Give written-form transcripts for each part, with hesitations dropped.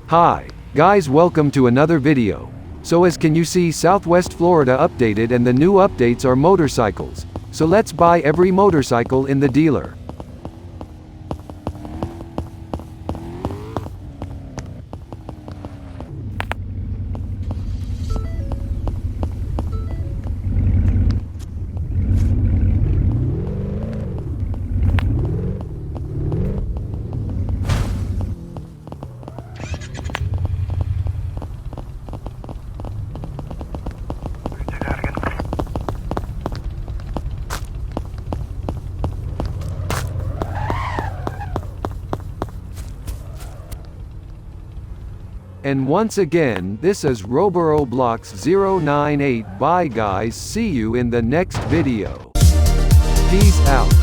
Hi, guys, welcome to another video. So as can you see, Southwest Florida updated and the new updates are motorcycles. So let's buy every motorcycle in the dealer. And once again, this is Roboroblox098. Bye guys, see you in the next video. Peace out.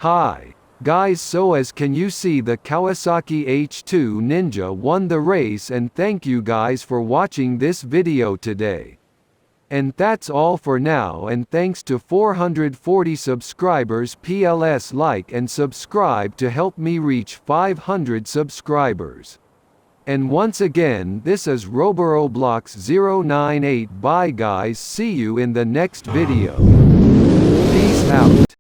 Hi, guys, so as can you see the Kawasaki H2 Ninja won the race, and thank you guys for watching this video today. And that's all for now, and thanks to 440 subscribers. PLS like and subscribe to help me reach 500 subscribers. And once again, this is Roboroblox098. Bye guys, see you in the next video. Peace out.